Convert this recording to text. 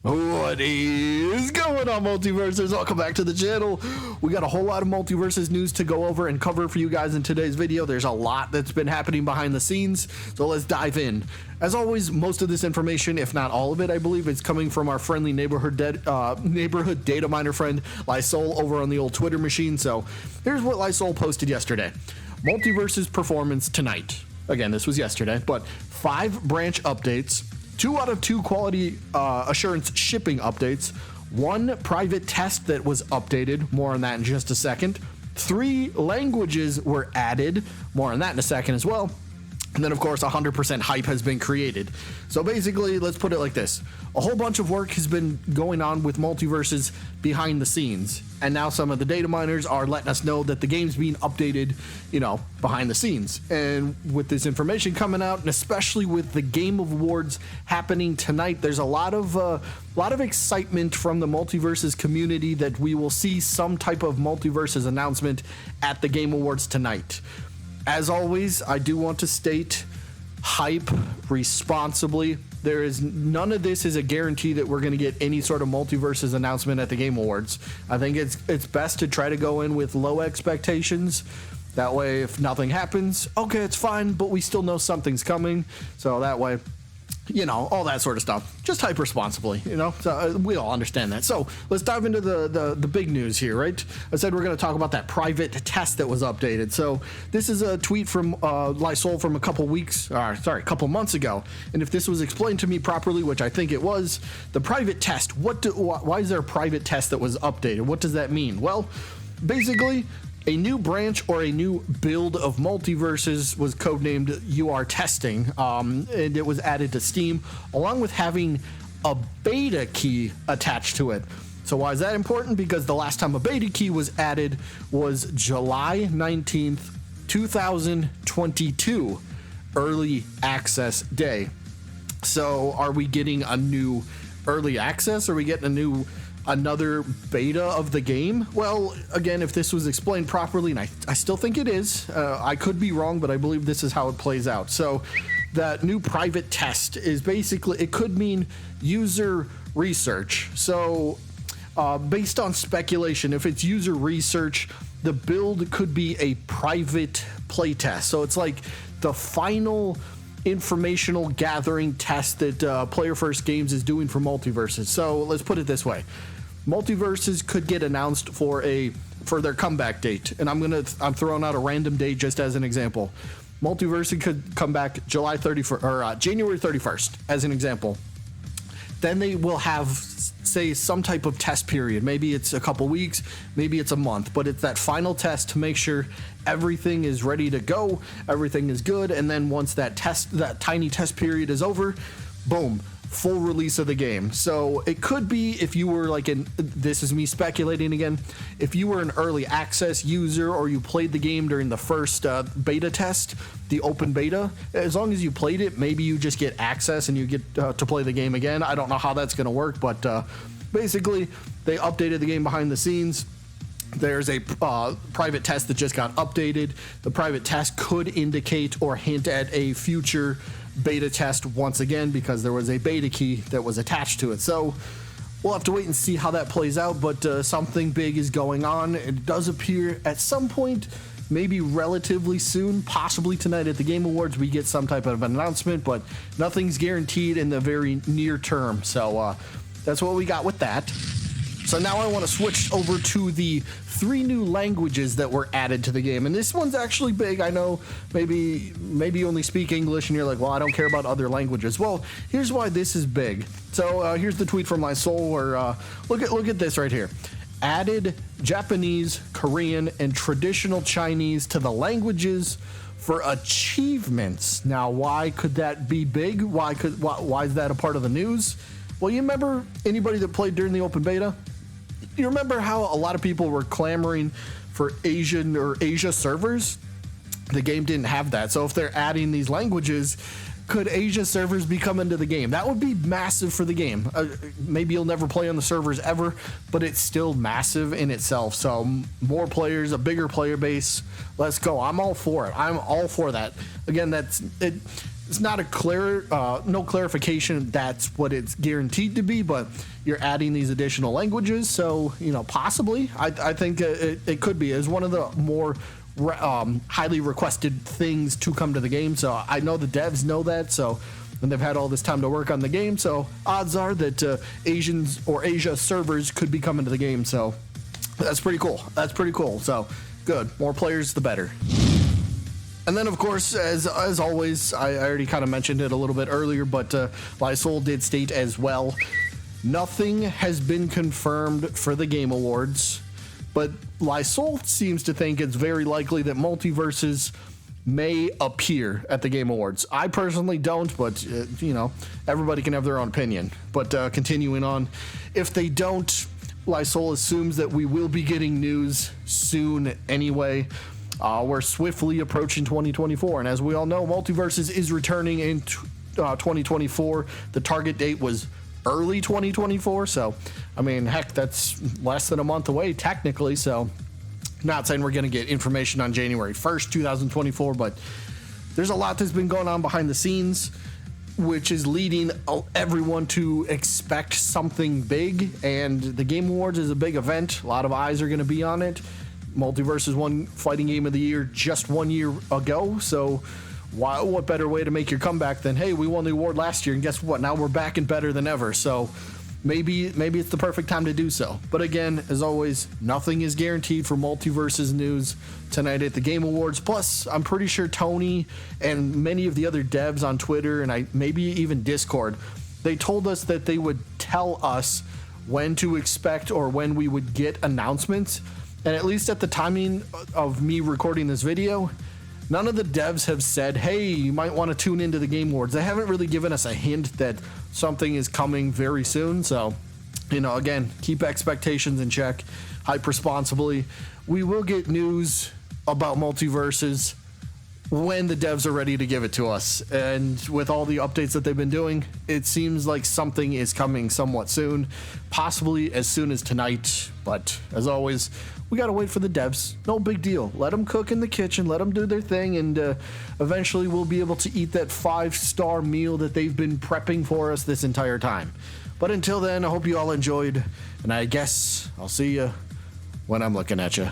What is going on, Multiversers? Welcome back to the channel. We got a whole lot of Multiversus news to go over and cover for you guys in today's video. There's a lot that's been happeting behind the scenes, so let's dive in. As always, most of this information, if not all of it, I believe, is coming from our friendly neighborhood data miner friend Lysol over on the old Twitter machine. So here's what Lysol posted yesterday. Multiversus performance tonight. Again, this was yesterday, but 5 branch updates, 2 out of 2 quality assurance shipping updates, 1 private test that was updated, more on that in just a second, 3 languages were added, more on that in a second as well, and then of course 100% hype has been created. So basically, let's put it like this. A whole bunch of work has been going on with Multiversus behind the scenes, and now some of the data miners are letting us know that the game's being updated, behind the scenes. And with this information coming out, and especially with the Game Awards happening tonight, there's a lot of excitement from the Multiversus community that we will see some type of Multiversus announcement at the Game Awards tonight. As always, I do want to state, hype responsibly. There is none of this is a guarantee that we're going to get any sort of Multiversus announcement at the Game Awards. I think it's best to try to go in with low expectations. That way, if nothing happens, okay, it's fine, but we still know something's coming. So that way, all that sort of stuff. Just hype responsibly, so we all understand that. So let's dive into the big news here, right? I said we're going to talk about that private test that was updated. So this is a tweet from Lysol from a couple months ago. And if this was explained to me properly, which I think it was, the private test, why is there a private test that was updated? What does that mean? Well, basically, a new branch or a new build of Multiversus was codenamed UR Testing, and it was added to Steam, along with having a beta key attached to it. So why is that important? Because the last time a beta key was added was July 19th, 2022, early access day. So are we getting a new early access? Are we getting another beta of the game? Well, again, if this was explained properly, and I still think it is, I could be wrong, but I believe this is how it plays out. So that new private test is basically, it could mean user research. So based on speculation, if it's user research, the build could be a private playtest. So it's like the final informational gathering test that Player First Games is doing for Multiversus. So let's put it this way. Multiverses could get announced for their comeback date, and I'm throwing out a random date just as an example. Multiverses could come back July 31st or January 31st as an example. Then they will have, say, some type of test period. Maybe it's a couple weeks, maybe it's a month, but it's that final test to make sure everything is ready to go, everything is good, and then once that tiny test period is over, boom, full release of the game. So it could be, if you were this is me speculating again, if you were an early access user or you played the game during the first beta test, the open beta, as long as you played it, maybe you just get access and you get to play the game again. I don't know how that's going to work, but basically they updated the game behind the scenes. There's a private test that just got updated. The private test could indicate or hint at a future beta test once again, because there was a beta key that was attached to it. So we'll have to wait and see how that plays out, but something big is going on. It does appear at some point, maybe relatively soon, possibly tonight at the Game Awards, we get some type of announcement, but nothing's guaranteed in the very near term. So that's what we got with that. So now I want to switch over to the 3 new languages that were added to the game. And this one's actually big. I know maybe you only speak English and you're like, well, I don't care about other languages. Well, here's why this is big. So here's the tweet from Lysol where look at this right here. Added Japanese, Korean, and traditional Chinese to the languages for achievements. Now, why could that be big? Why is that a part of the news? Well, you remember anybody that played during the open beta? You remember how a lot of people were clamoring for Asia servers? The game didn't have that. So if they're adding these languages, could Asia servers be coming to the game? That would be massive for the game. Maybe you'll never play on the servers ever, but it's still massive in itself. So more players, a bigger player base. Let's go. I'm all for it. I'm all for that. Again, that's it. it's not a clear, no clarification that's what it's guaranteed to be, but you're adding these additional languages, so possibly. I think it could be as one of the more highly requested things to come to the game. So I know the devs know that, and they've had all this time to work on the game, so odds are that Asia servers could be coming to the game. So that's pretty cool. So good, more players the better. And then, of course, as always, I already kind of mentioned it a little bit earlier, but Lysol did state as well, nothing has been confirmed for the Game Awards, but Lysol seems to think it's very likely that Multiversus may appear at the Game Awards. I personally don't, but, everybody can have their own opinion. But continuing on, if they don't, Lysol assumes that we will be getting news soon anyway. We're swiftly approaching 2024, and as we all know, Multiversus is returning in 2024. The target date was early 2024, so, heck, that's less than a month away, technically, so not saying we're going to get information on January 1st, 2024, but there's a lot that's been going on behind the scenes, which is leading everyone to expect something big, and the Game Awards is a big event. A lot of eyes are going to be on it. Multiversus won Fighting Game of the Year just 1 year ago, so what better way to make your comeback than, hey, we won the award last year, and guess what? Now we're back and better than ever, so maybe it's the perfect time to do so. But again, as always, nothing is guaranteed for Multiversus news tonight at the Game Awards. Plus, I'm pretty sure Tony and many of the other devs on Twitter and maybe even Discord, they told us that they would tell us when to expect or when we would get announcements. And at least at the timing of me recording this video, none of the devs have said, hey, you might want to tune into the Game Awards. They haven't really given us a hint that something is coming very soon. So, again, keep expectations in check, hype responsibly. We will get news about Multiversus when the devs are ready to give it to us. And with all the updates that they've been doing, it seems like something is coming somewhat soon, possibly as soon as tonight. But as always, we got to wait for the devs. No big deal. Let them cook in the kitchen. Let them do their thing. And eventually we'll be able to eat that 5-star meal that they've been prepping for us this entire time. But until then, I hope you all enjoyed. And I guess I'll see you when I'm looking at you.